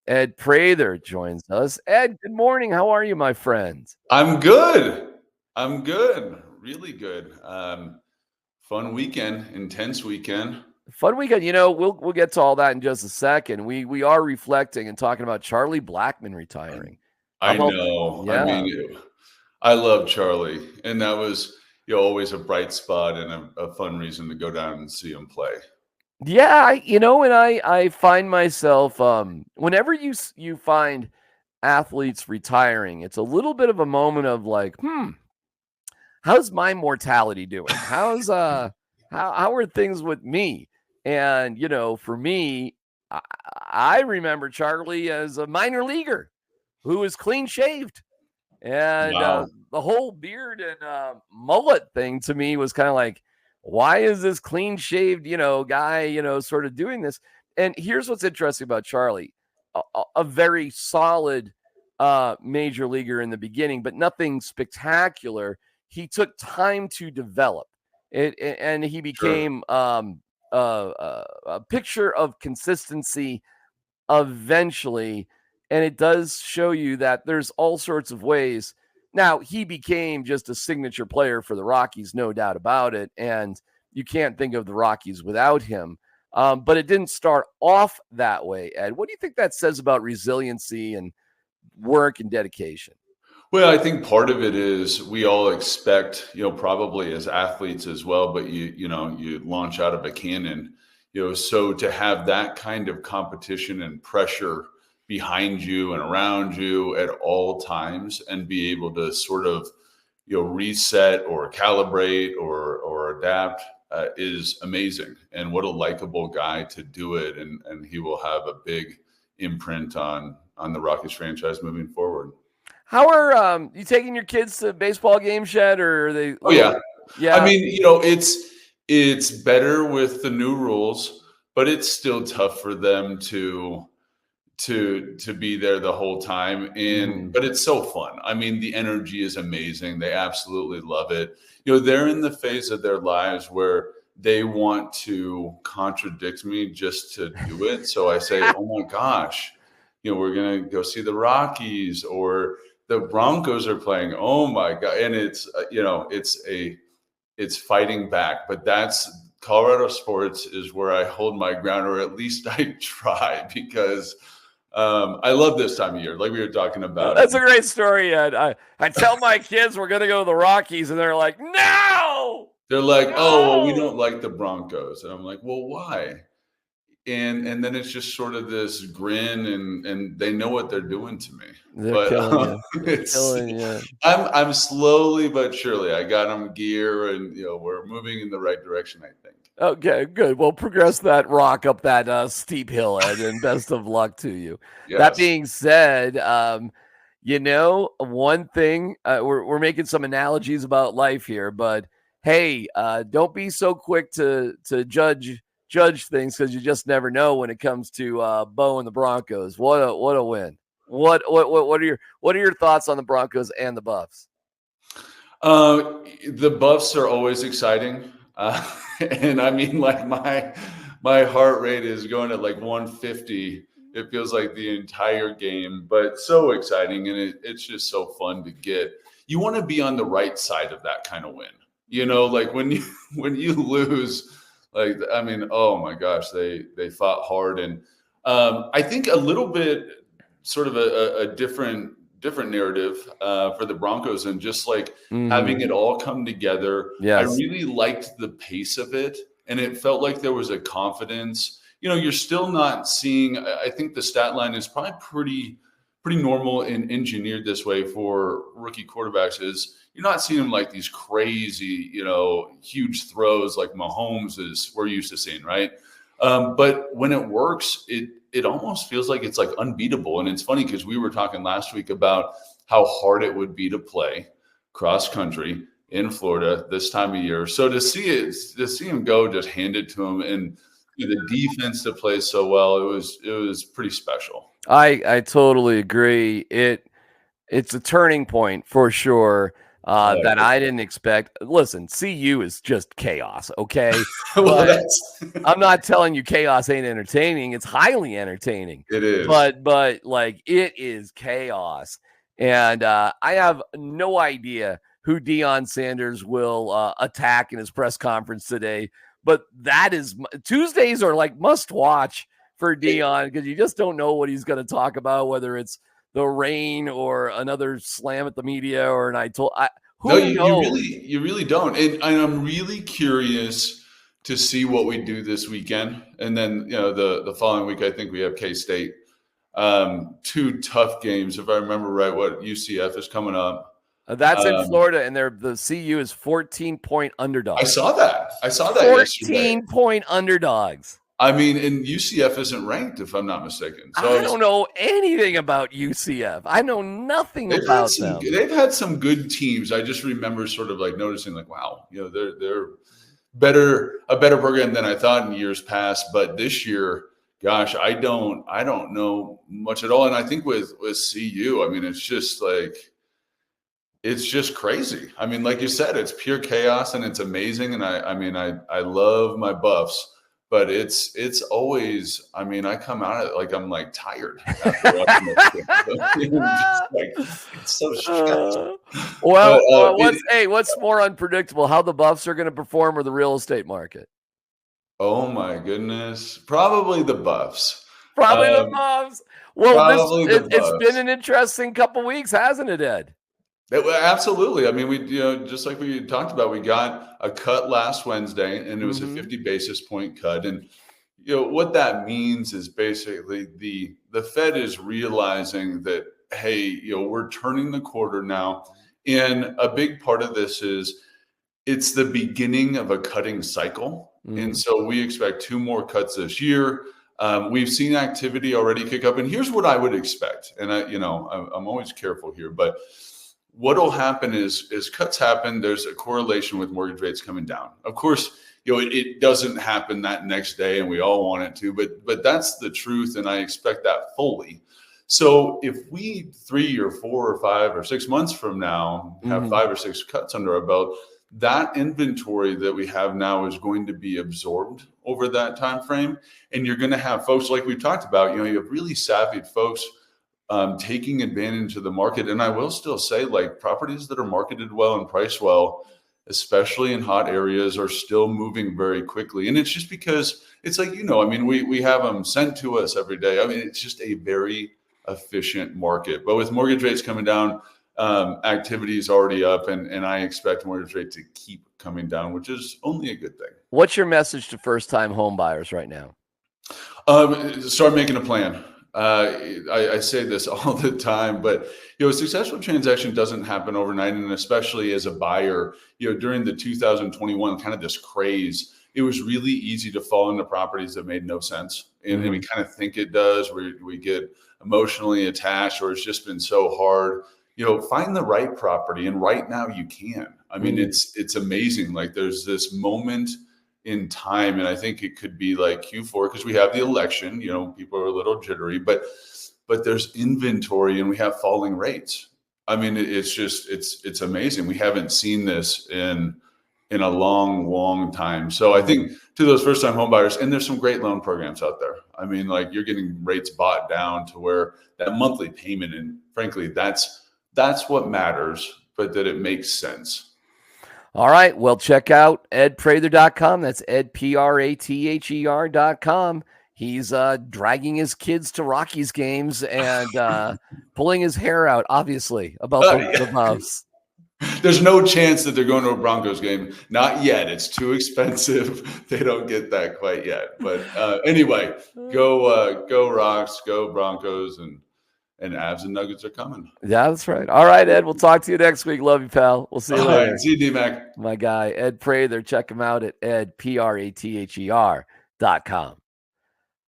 Ed Prather joins us. Ed, good morning. How are you, my friend? I'm good. I'm good. Really good. Fun weekend, intense weekend. Fun weekend. We'll get to all that in just a second. We are reflecting and talking about Charlie Blackmon retiring. How I about know. I yeah. mean, I love Charlie, and that was always a bright spot and a fun reason to go down and see him play. Yeah, and I find myself whenever you find athletes retiring, it's a little bit of a moment of like, how's my mortality doing? How are things with me? And for me, I, I remember Charlie as a minor leaguer who was clean shaved, and Wow. the whole beard and mullet thing to me was kind of like, why is this clean shaved guy sort of doing this? And here's what's interesting about Charlie: a very solid major leaguer in the beginning, but nothing spectacular. He took time to develop it, and he Sure. became a picture of consistency eventually. And it does show you that there's all sorts of ways. Now, he became just a signature player for the Rockies, no doubt about it. And you can't think of the Rockies without him. But it didn't start off that way, Ed. What do you think that says about resiliency and work and dedication? Well, I think part of it is we all expect, probably as athletes as well, but you launch out of a cannon, so to have that kind of competition and pressure behind you and around you at all times and be able to sort of, reset or calibrate or adapt is amazing. And what a likable guy to do it. And he will have a big imprint on the Rockies franchise moving forward. How are you taking your kids to baseball games yet, or are they a Oh little? yeah. I Yeah. mean, it's better with the new rules, but it's still tough for them to be there the whole time. And Mhm. but it's so fun. I mean, the energy is amazing. They absolutely love it. They're in the phase of their lives where they want to contradict me just to do it. So I say, "Oh my gosh, we're gonna go see the Rockies or the Broncos are playing. Oh my god!" And it's it's fighting back. But that's Colorado sports is where I hold my ground, or at least I try, because I love this time of year, like we were talking about. That's a great story, Ed. I tell my kids we're gonna go to the Rockies, and they're like, "No, They're like, "Oh, well, we no." don't like the Broncos," and I'm like, "Well, why?" And then it's just sort of this grin, and they know what they're doing to me. They're But killing you. They're it's killing you. I'm slowly but surely. I got them gear, and we're moving in the right direction, I think. Okay, good. Well, progress that rock up that steep hill, Ed, and best of luck to you. That Yes. being said, one thing we're making some analogies about life here, but hey, don't be so quick to judge things because you just never know when it comes to Bo and the Broncos. What a win! What are your thoughts on the Broncos and the Buffs? The Buffs are always exciting, and I mean, like my heart rate is going at like 150. It feels like the entire game, but so exciting, and it's just so fun to get. You want to be on the right side of that kind of win, like when you when you lose, like I mean, oh my gosh, they fought hard, and I think a little bit sort of a different narrative for the Broncos, and just like Mm-hmm. having it all come together. I Yes. really liked the pace of it, and it felt like there was a confidence. You're still not seeing. I think the stat line is probably pretty normal and engineered this way for rookie quarterbacks. Is you're not seeing them like these crazy, huge throws like Mahomes is we're used to seeing, right? But when it works, it almost feels like it's like unbeatable. And it's funny because we were talking last week about how hard it would be to play cross country in Florida this time of year. So to see him go, just hand it to him, and the defense to play so well, it was pretty special. I totally agree. It's a turning point for sure. that I didn't expect. Listen, CU is just chaos, okay? Well, But I'm not telling you chaos ain't entertaining. It's highly entertaining. it is. But like it is chaos. And I have no idea who Deion Sanders will attack in his press conference today. But that is Tuesdays are like must watch for Deion because you just don't know what he's going to talk about, whether it's the rain or another slam at the media or who knows? You really don't. And I'm really curious to see what we do this weekend. And then, the following week, I think we have K-State. Two tough games. If I remember right, what UCF is coming up. That's in Florida, and the CU is 14-point underdogs. I saw that 14-point underdogs. I mean, and UCF isn't ranked, if I'm not mistaken. So I don't know anything about UCF. I know nothing about them. They've had some good teams. I just remember sort of like noticing, like, wow, they're a better program than I thought in years past. But this year, gosh, I don't know much at all. And I think with CU, I mean, it's just crazy. I mean, like you said, it's pure chaos and it's amazing. And I love my Buffs. But it's always, I mean, I come out of it like I'm like tired after watching it's so stressful. What's more unpredictable, how the Buffs are going to perform or the real estate market? Oh my goodness, probably the Buffs. The Buffs. Well, it's been an interesting couple weeks, hasn't it, Ed? Absolutely. I mean, we just like we talked about, we got a cut last Wednesday, and it was a 50 basis point cut. And what that means is basically the Fed is realizing that, hey, we're turning the quarter now, and a big part of this is it's the beginning of a cutting cycle, and so we expect 2 more cuts this year. We've seen activity already kick up, and here's what I would expect. And I'm always careful here, but what will happen is cuts happen. There's a correlation with mortgage rates coming down. Of course, it doesn't happen that next day, and we all want it to, but that's the truth, and I expect that fully. So if we 3 or 4 or 5 or 6 months from now have 5 or 6 cuts under our belt, that inventory that we have now is going to be absorbed over that time frame, and you're going to have folks like we've talked about. You have really savvy folks taking advantage of the market. And I will still say, like, properties that are marketed well and priced well, especially in hot areas, are still moving very quickly. And it's just because it's like, I mean, we have them sent to us every day. I mean, it's just a very efficient market. But with mortgage rates coming down, activity is already up, and I expect mortgage rate to keep coming down, which is only a good thing. What's your message to first-time home buyers right now? Start making a plan. I say this all the time, but a successful transaction doesn't happen overnight, and especially as a buyer, during the 2021 kind of this craze, it was really easy to fall into properties that made no sense, and we kind of think it does. We get emotionally attached, or it's just been so hard. Find the right property, and right now you can. I mean, it's amazing. Like, there's this moment in time, and I think it could be like Q4 because we have the election. People are a little jittery, but there's inventory, and we have falling rates. I mean, it's amazing. We haven't seen this in a long time. So I think to those first time home buyers, and there's some great loan programs out there. I mean, like, you're getting rates bought down to where that monthly payment, and frankly, that's what matters, but that it makes sense. All right. Well, check out edprather.com. That's edprather.com. He's dragging his kids to Rockies games and pulling his hair out, obviously, about the Buffs. There's no chance that they're going to a Broncos game. Not yet. It's too expensive. They don't get that quite yet. But anyway, go Rocks, go Broncos, and Avs and Nuggets are coming. Yeah, that's right. All right, Ed. We'll talk to you next week. Love you, pal. We'll see you later. Right, see you, D-Mac. My guy, Ed Prather. Check him out at edprather.com.